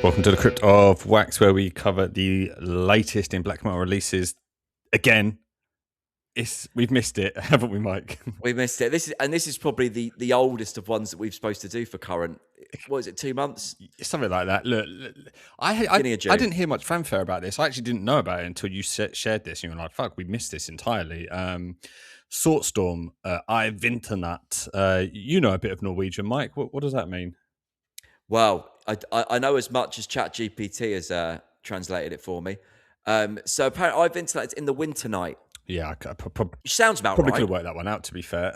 Welcome to the Crypt of Wax, where we cover the latest in black metal releases. Again, we've missed it, haven't we, Mike? We missed it. This is probably the oldest of ones that we've supposed to do for current. What is it? 2 months? Something like that. Look, Beginning of I June. didn't hear much fanfare about this. I actually didn't know about it until you shared this. You were like, "Fuck, we missed this entirely." Sortstorm, I Vinternatt. You know a bit of Norwegian, Mike. What does that mean? Well, I know as much as ChatGPT has translated it for me. So apparently, I've internet in the Winternatt. Yeah, Which sounds about probably could right. have worked that one out, to be fair.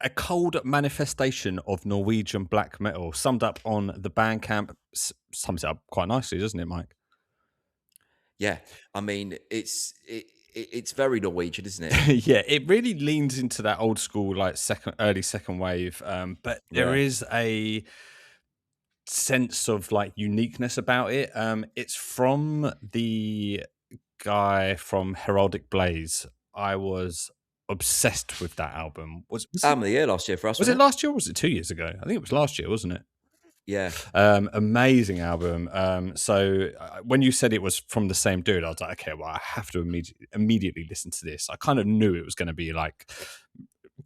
A cold manifestation of Norwegian black metal, summed up on the Bandcamp. Sums it up quite nicely, doesn't it, Mike? Yeah, I mean it's very Norwegian, isn't it? Yeah, it really leans into that old school, like early second wave. But there Yeah. is a sense of like uniqueness about it. It's from the guy from Heraldic Blaze. I was obsessed with that album. Album of the year last year for us, Was it wasn't it? last year or was it 2 years ago? I think it was last year, wasn't it? Yeah. Amazing album. So when you said it was from the same dude, I was like, okay, well, I have to immediately listen to this. I kind of knew it was going to be like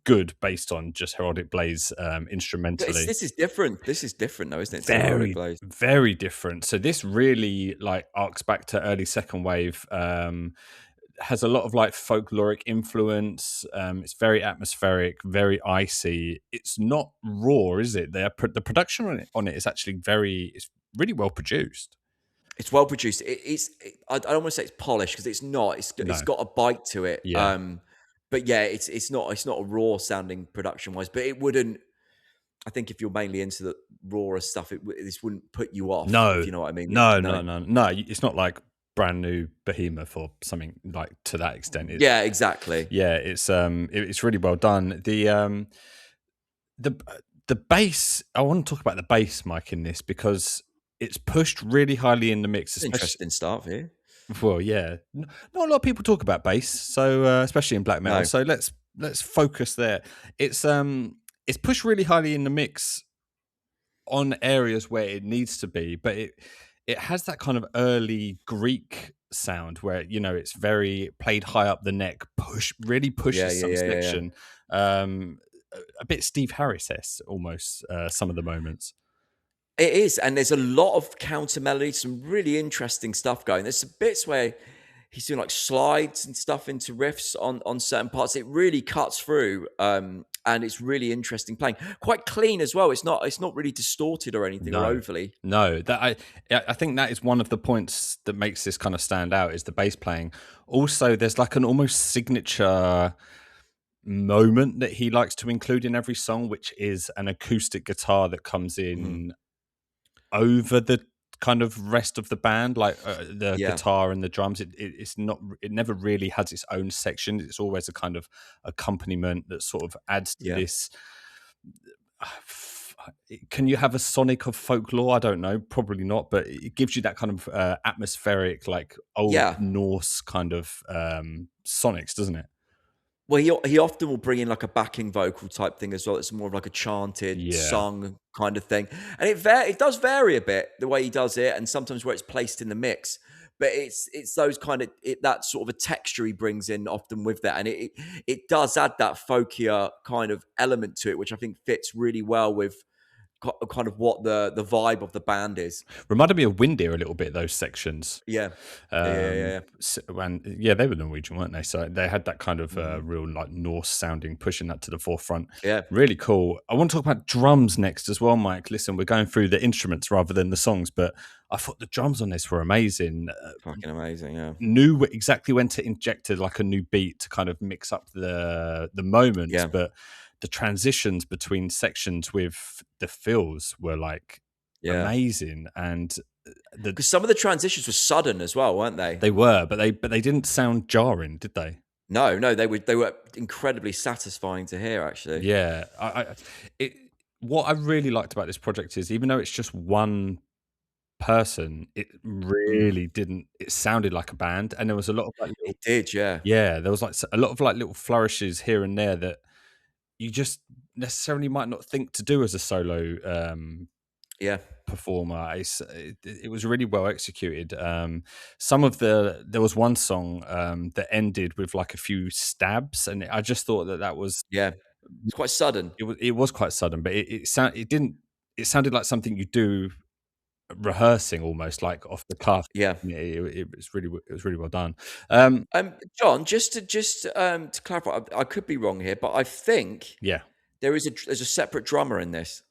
good based on just Heraldic Blaze But instrumentally. this is different. This is different though, isn't it? To Heraldic Very, Blaze. very different. So this really like arcs back to early second wave. Has a lot of like folkloric influence. It's very atmospheric, very icy. It's not raw, is it? The production on it is actually it's really well produced. It's well produced. I don't want to say it's polished because it's not. No, It's got a bite to it. yeah, But yeah, it's not a raw sounding production wise. But it wouldn't. I think if you're mainly into the rawer stuff, this wouldn't put you off. If no, you know what I mean. no, No. no, no, no. It's not like brand new Behemoth or something like to that extent. Yeah, exactly. Yeah, it's really well done. The the bass. I want to talk about the bass, Mike, in this because it's pushed really highly in the mix, It's an especially. interesting start here. Well, yeah, not a lot of people talk about bass, so especially in black metal. No. So let's focus there. It's pushed really highly in the mix on areas where it needs to be, but it has that kind of early Greek sound where it's very played high up the neck, really pushes some Yeah. section, a bit Steve Harris-esque almost some of the moments. It is, and there's a lot of counter melodies, some really interesting stuff going. There's some bits where he's doing like slides and stuff into riffs on certain parts. It really cuts through, and it's really interesting playing. Quite clean as well. It's not really distorted or anything or No, overly. no, I think that is one of the points that makes this kind of stand out is the bass playing. Also, there's like an almost signature moment that he likes to include in every song, which is an acoustic guitar that comes Mhm. in over the kind of rest of the band, like the Yeah, guitar and the drums. It's not. It never really has its own section. It's always a kind of accompaniment that sort of adds to yeah. this. Can you have a sonic of folklore? I don't know, probably not, but it gives you that kind of atmospheric, like old Yeah. Norse kind of sonics, doesn't it? Well, he often will bring in like a backing vocal type thing as well. It's more of like a chanted, Yeah. sung kind of thing, and it does vary a bit the way he does it, and sometimes where it's placed in the mix. But it's those kind of that sort of a texture he brings in often with that, and it does add that folkier kind of element to it, which I think fits really well with kind of what the vibe of the band is. Reminded me of Windir a little bit, those sections. Yeah, yeah. And yeah, they were Norwegian, weren't they? So they had that kind of Mhm. real like Norse sounding, pushing that to the forefront. Yeah. Really cool. I want to talk about drums next as well, Mike. Listen, we're going through the instruments rather than the songs, but I thought the drums on this were amazing. Fucking amazing, yeah. Knew exactly when to inject like a new beat to kind of mix up the moments, Yeah. but the transitions between sections with the fills were like Yeah. amazing, and the Because some of the transitions were sudden as well, weren't they? they were, but they didn't sound jarring, did they? No, they were incredibly satisfying to hear, actually. Yeah, what I really liked about this project is even though it's just one person, it Mm. really didn't. It sounded like a band, and there was a lot of like little, It did, yeah. yeah, there was like a lot of like little flourishes here and there that you just necessarily might not think to do as a solo Yeah, performer. It was really well executed. Some of there was one song that ended with like a few stabs, and I just thought that was yeah. It's quite sudden. it was quite sudden, but it didn't. It sounded like something you do rehearsing almost like off the cuff. Yeah. Yeah, it was really well done. John, just to clarify, I could be wrong here, but I think Yeah. there's a separate drummer in this.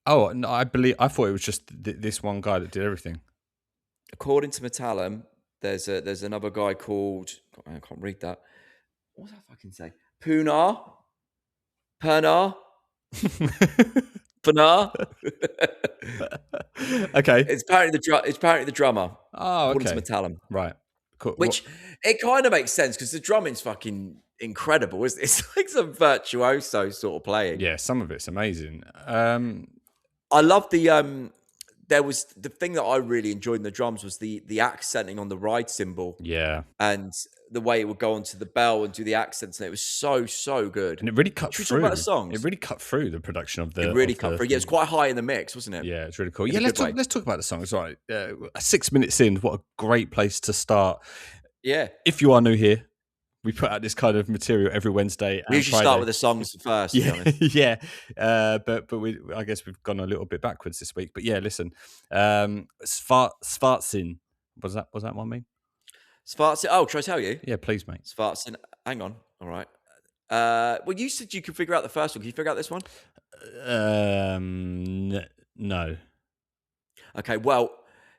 Oh, no, I thought it was just this one guy that did everything. According to Metallum, there's another guy called, I can't read that. What does that fucking say? Pernar, Panar. Okay. It's apparently the drummer, Oh, according to okay. Metallum. Right. Cool. What? Which it kind of makes sense because the drumming's fucking incredible, isn't it? It's like some virtuoso sort of playing. Yeah, some of it's amazing. I love there was the thing that I really enjoyed in the drums was the accenting on the ride cymbal Yeah, and the way it would go onto the bell and do the accents, and it was so good. and it really cut Should we talk about the through. It songs? really cut through the production of It the really cut through. Yeah, it's thing. quite high in the mix, wasn't it? Yeah, it's really cool. In Yeah, a good way. let's talk about the songs. Right, 6 minutes in, what a great place to start. Yeah. If you are new here, we put out this kind of material every Wednesday We and usually start Friday. with the songs first, to be Yeah, honest. yeah. But I guess we've gone a little bit backwards this week. But yeah, listen, Svartsin. Was that one mean? Svartsin. Oh, should I tell you? Yeah, please, mate. Svartsin. Hang on. All right. Well, you said you could figure out the first one. Can you figure out this one? No. Okay. Well,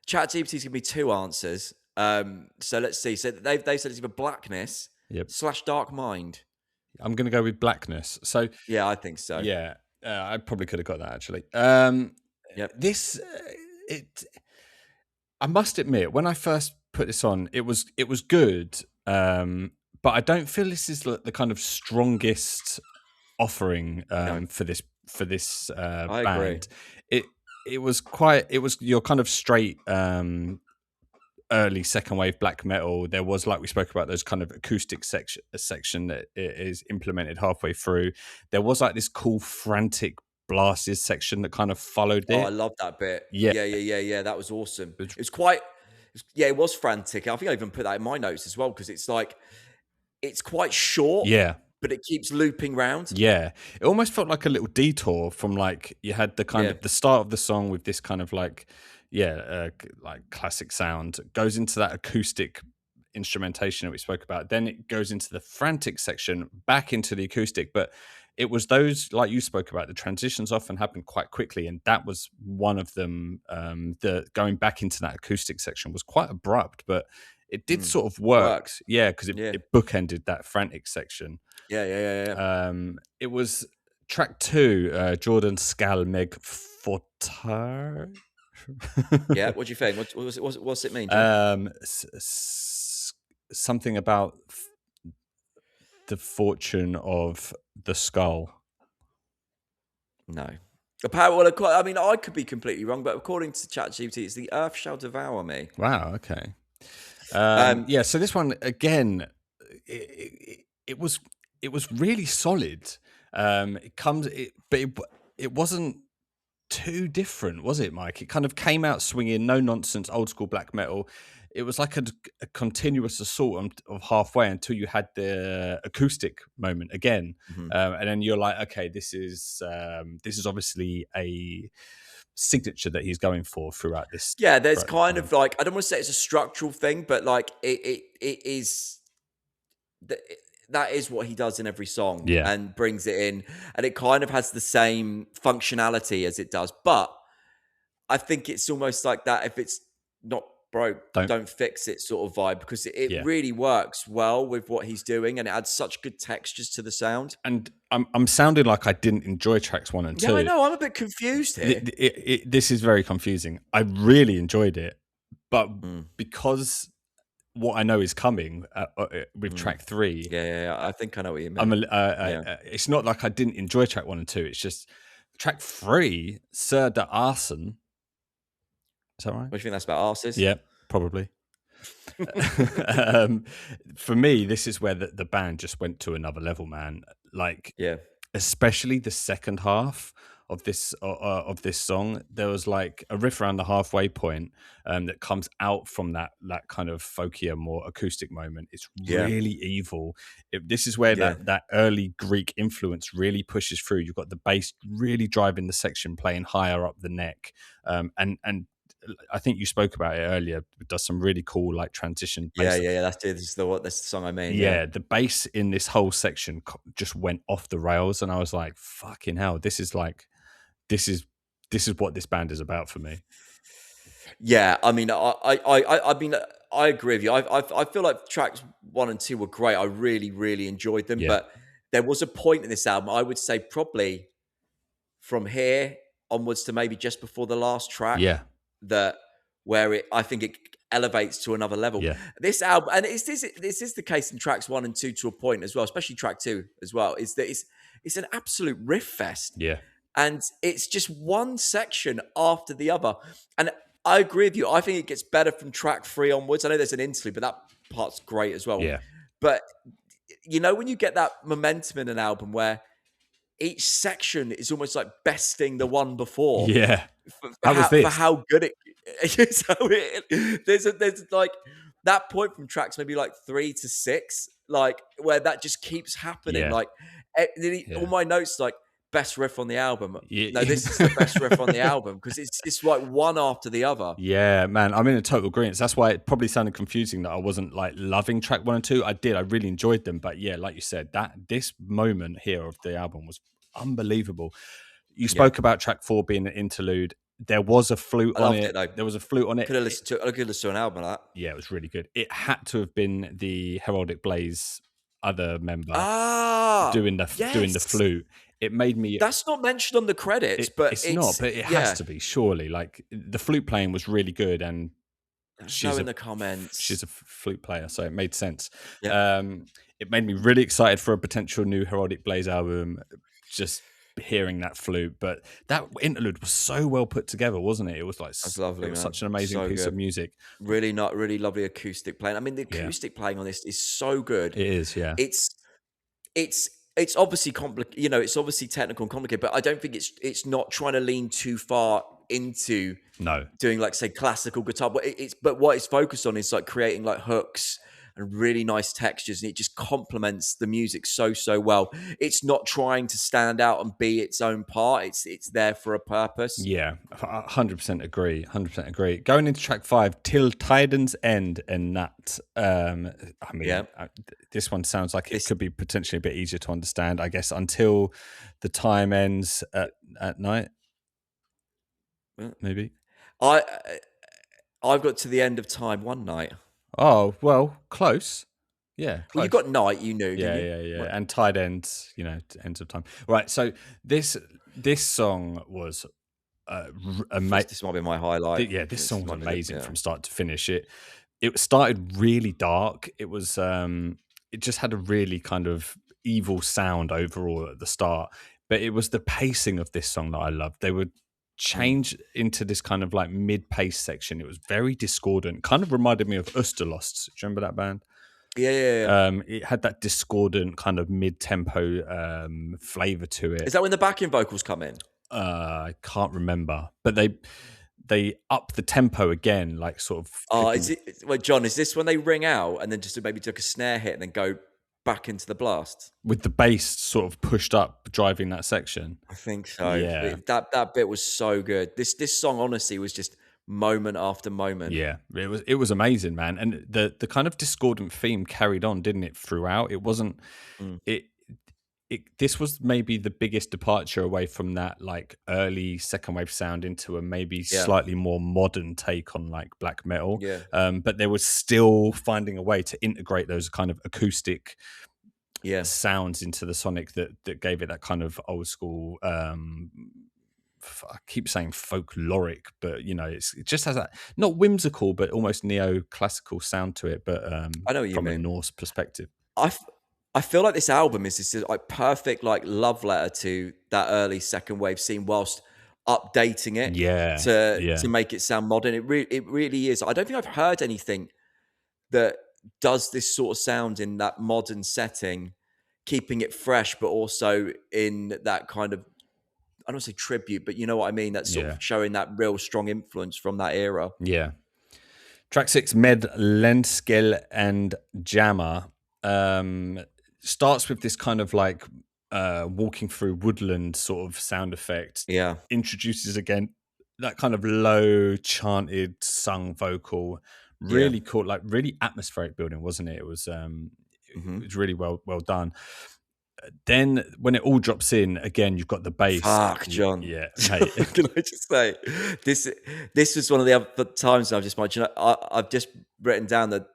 ChatGPT's giving me two answers. So let's see. So they said it's either blackness Yep. slash dark mind. I'm going to go with blackness. So Yeah, I think so. yeah, I probably could have got that actually. Yep. This it. I must admit, when I first put this on, it was good, but I don't feel this is the kind of strongest offering No, for this I agree. band. It it was your kind of straight early second wave black metal. There was, like we spoke about, those kind of acoustic section that is implemented halfway through. There was like this cool frantic blasted section that kind of followed Oh, I it. love that bit. Yeah, Yeah. That was awesome. it was- It was quite. Yeah, it was frantic. I think I even put that in my notes as well because it's like it's quite short, yeah. but it keeps looping round. Yeah, it almost felt like a little detour from, like, you had the kind Yeah. of the start of the song with this kind of like, yeah, like classic sound, goes into that acoustic instrumentation that we spoke about. Then it goes into the frantic section, back into the acoustic. But it was those, like you spoke about, the transitions often happen quite quickly, and that was one of them. The going back into that acoustic section was quite abrupt, but it did Mm. sort of It work. works. Yeah, because Yeah. it bookended that frantic section. Yeah. It was track two, Jordan Skal Meg Fortar. Yeah. What do you think? What's it mean, John? Something about the fortune of the skull. No. Apparently, well, I mean, I could be completely wrong, but according to ChatGPT, it's the earth shall devour me. Wow. Okay. Um, Yeah. So this one again, it was really solid. It wasn't too different, was it, Mike? It kind of came out swinging, no nonsense, old school black metal. It was like a continuous assault of halfway until you had the acoustic moment again, mhm. and then you're like, okay, this is obviously a signature that he's going for throughout this. Yeah, there's throughout this kind band. of like I don't want to say it's a structural thing, but like it is th- that is what he does in every song Yeah, and brings it in, and it kind of has the same functionality as it does. But I think it's almost like that. If it's not broke, don't. don't fix it sort of vibe because it Yeah, really works well with what he's doing, and it adds such good textures to the sound. and I'm sounding like I didn't enjoy tracks one and Yeah, I two. know. I'm a bit confused here. This is very confusing. I really enjoyed it, but Mm, because what I know is coming with mm. track three, Yeah. I think I know what you I'm mean. a, Yeah. it's not like I didn't enjoy track one and two. It's just track three, Sir de Arson. Is that right? What do you think that's about arses? Yeah, probably. um, for me, this is where the band just went to another level, man. Like, Yeah. especially the second half. of this song. There was like a riff around the halfway point that comes out from that kind of folkier, more acoustic moment. It's Yeah. really evil. This is where Yeah. that early Greek influence really pushes through. You've got the bass really driving the section, playing higher up the neck, and I think you spoke about it earlier. It does some really cool like transition Yeah, bass. yeah, yeah, that's it. This is the what that's the song I mean, yeah. Yeah, the bass in this whole section just went off the rails, and I was like, "Fucking hell! This is like this is this is what this band is about for me." Yeah, I mean, I mean, I agree with you. I feel like tracks 1 and 2 were great. I really, really enjoyed them, Yeah, but there was a point in this album, I would say probably from here onwards to maybe just before the last track yeah, that where I think it elevates to another level. yeah, This album, and this is the case in tracks 1 and 2 to a point as well, especially track 2 as well, is that it's an absolute riff fest. yeah, And it's just one section after the other. And I agree with you. I think it gets better from track 3 onwards. I know there's an interlude, but that part's great as well. yeah, But you know, when you get that momentum in an album where each section is almost like besting the one before yeah. for, How was for this? how good it is. So there's like that point from tracks maybe like 3 to 6, like where that just keeps happening. Yeah, Like all yeah. my notes like best riff on the album. No, Yeah, this is the best riff on the album because it's like one after the other. yeah, man. I'm in a total agreement. That's why it probably sounded confusing that I wasn't like loving track 1 and 2. I did. I really enjoyed them, but yeah, like you said, that this moment here of the album was unbelievable. You Yeah, spoke about track 4 being an interlude. There was a flute I on loved it it. though. There was a flute on it. Could have listened to I could listen to an album like that. Yeah, it was really good. It had to have been the Heraldic Blaze other member Ah, doing the yes. flute. It made me That's not mentioned on the credits, but it's not, but it has yeah. to be surely. Like the flute playing was really good, and There's no she's in a the comments. she's a flute player, so it made sense. Yeah, Um, it made me really excited for a potential new Heraldic Blaze album. Just hearing that flute, but that interlude was so well put together, wasn't it? It was like that's it lovely, was man. such an amazing So piece of good. music. Really not really lovely acoustic playing. I mean, the Yeah, acoustic playing on this is so good. it is. Yeah, It's it's obviously complicated, you know, it's obviously technical and complicated, but I don't think it's not trying to lean too far into no, doing like say classical guitar. But but what it's focused on is like creating like hooks and really nice textures, and it just complements the music so well. It's not trying to stand out and be its own part. It's there for a purpose. yeah, 100% agree. 100% agree. Going into track 5, Till Tiden's End and that. I Yeah. mean, this one sounds like it This could be potentially a bit easier to understand. I guess until the time ends at night, uh, maybe. I I've got to the end of time one night. Oh well, close. Yeah, Well, you close. got night, you knew, didn't Yeah, you? yeah, yeah. What? And tide ends, ends of time. Right. So this song was amazing. This might be my highlight. Yeah, this This song was might be the amazing yeah. from start to finish. It started really dark. It just had a really kind of evil sound overall at the start. But it was the pacing of this song that I loved. They would Mm. change into this kind of like mid-pace section. It was very discordant. Kind of reminded me of Osterlost. Do you remember that band? Yeah, yeah, yeah. It had that discordant kind of mid-tempo flavor to Is it. that when the backing vocals come in? I can't remember, but they up the tempo again, like sort of Oh, taking is it wait, John, is this when they ring out and then just maybe took a snare hit and then go back into the blast? with the bass sort of pushed up, driving that section. I think so. Yeah, That bit was so good. This song honestly was just moment after moment. yeah, it was amazing, man. And the kind of discordant theme carried on, didn't it? Throughout, it wasn't Mm. it. This was maybe the biggest departure away from that like early second wave sound into a maybe Yeah. slightly more modern take on like black metal. Yeah. But they were still finding a way to integrate those kind of acoustic Yeah. sounds into the sonic that gave it that kind of old school I keep saying folkloric, but it just has that not whimsical but almost neoclassical sound to it, but I know what you from a mean. Norse perspective. I, f- I feel like this album is this like perfect like love letter to that early second wave scene whilst updating it Yeah, yeah, to make it sound modern. It really is. I don't think I've heard anything that does this sort of sound in that modern setting, keeping it fresh, but also in that kind of I don't say tribute, but you know what I mean. That's sort of Yeah. showing that real strong influence from that era. Yeah. Track 6, Med Lenskell and Jammer, um, starts with this kind of like walking through woodland sort of sound effect, Yeah. introduces again that kind of low chanted sung vocal, Yeah. really cool, like really atmospheric building, wasn't it? It Hmm. was really well done. Then when it all drops in again, you've got the bass. Fuck, John. Yeah, mate. Can I just say this? This was one of the other times I've just mentioned. I've just written down that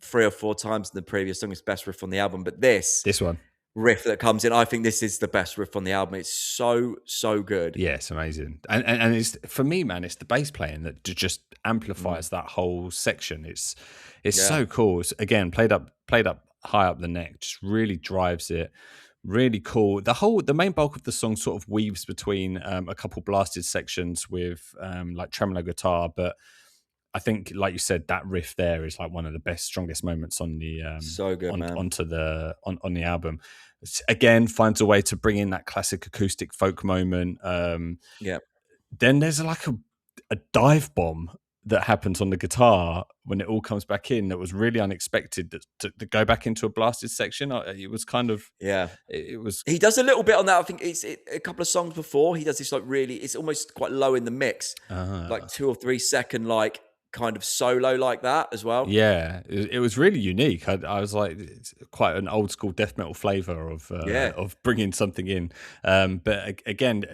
3 or 4 times in the previous song is best riff on the album, but this This one. riff that comes in, I think this is the best riff on the album. It's so good. Yeah, it's amazing, and it's for me, man. It's the bass playing that just Mm, amplifies that whole section. It's yeah, so cool. It's, again, played up high up the neck, just really drives it. Really cool. The main bulk of the song sort of weaves between a couple blasted sections with like tremolo guitar, but I think, like you said, that riff there is like one of the best, strongest moments on the so good, man. on the album. Again, finds a way to bring in that classic acoustic folk moment. Yeah, Then there's like a dive bomb that happens on the guitar when it all comes back in. That was really unexpected. To go back into a blasted section, it was kind of yeah. it was. He does a little bit on that. I think a couple of songs before. He does this like really. It's almost quite low in the mix, like Uh, 2 or 3 second like kind of solo like that as well. Yeah, it was really unique. I was like, it's quite an old school death metal flavor Yeah. of bringing something in. But again,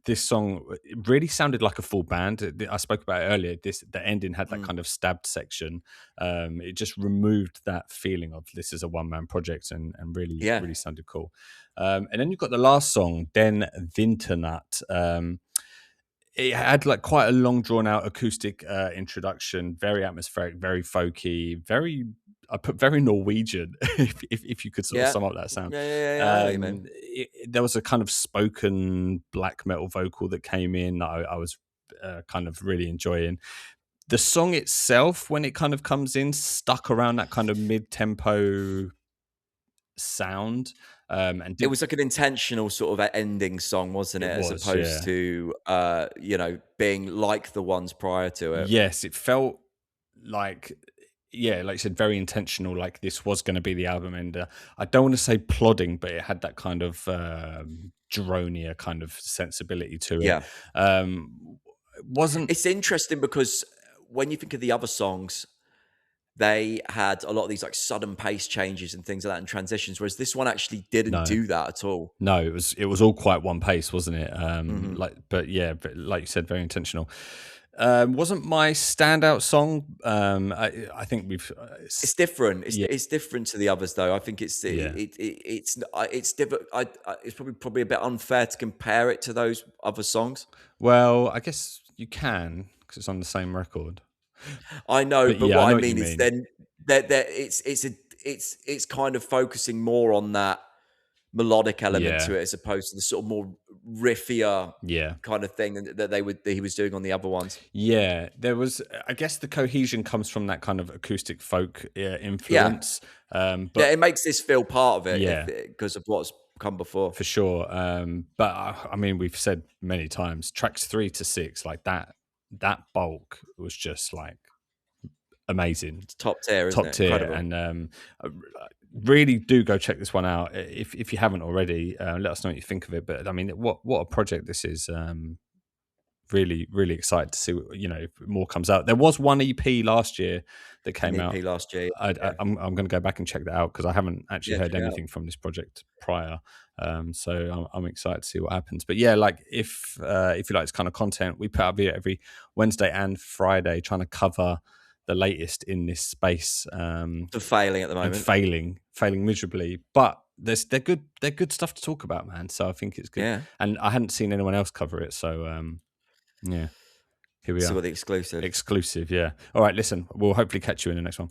this song it really sounded like a full band. I spoke about it earlier. The ending had that Mm, kind of stabbed section. It just removed that feeling of this is a one man project and yeah. really sounded cool. And then you've got the last song, Den Vinternatt. It had like quite a long drawn out acoustic introduction, very atmospheric, very folky, very I put very Norwegian if you could sort of Yeah. sum up that sound. Yeah. I know what you mean. There was a kind of spoken black metal vocal that came in that I was kind of really enjoying. The song itself, when it kind of comes in, stuck around that kind of mid tempo sound, and It did was like an intentional sort of ending song, wasn't it? it As was, opposed yeah. to, being like the ones prior to it. Yes, it felt like, yeah, like you said, very intentional. Like this was going to be the album, and I don't want to say plodding, but it had that kind of dronier kind of sensibility to it. Yeah. It wasn't It's interesting because when you think of the other songs, they had a lot of these like sudden pace changes and things like that and transitions, whereas this one actually didn't no, do that at all. no. It was all quite one pace, wasn't it? Mhm. But yeah, but like you said, very intentional. Wasn't my standout song. I think we've, It's different. yeah, It's different to the others, though. I think yeah. it's different. It's probably a bit unfair to compare it to those other songs. Well, I guess you can because it's on the same record. I know, But but yeah, I what I know what you mean is mean. then that it's kind of focusing more on that melodic element Yeah, to it as opposed to the sort of more riffier yeah, kind of thing that he was doing on the other ones. yeah. There was, I guess, the cohesion comes from that kind of acoustic folk Yeah, influence. yeah, But it makes this feel part of it if yeah, because of what's come before. for sure. But I mean, we've said many times, tracks 3 to 6, like that bulk was just like amazing, It's top tier, isn't top it? tier, Incredible. and uh, really do go check this one out if you haven't already. Let us know what you think of it. But I mean, what a project this is. Really excited to see what, if more comes out. There was one EP last year that An came out. EP last year. Yeah, I'm going to go back and check that out because I haven't actually yeah, heard check it out. anything from this project prior. So I'm excited to see what happens. But yeah, like if you like this kind of content, we put out a video every Wednesday and Friday trying to cover the latest in this space, For failing at the and moment. failing miserably. But they're good stuff to talk about, man. So I think it's good. Yeah. And I hadn't seen anyone else cover it, so yeah, here we See are. what the exclusive. Exclusive, yeah. All right, listen, we'll hopefully catch you in the next one.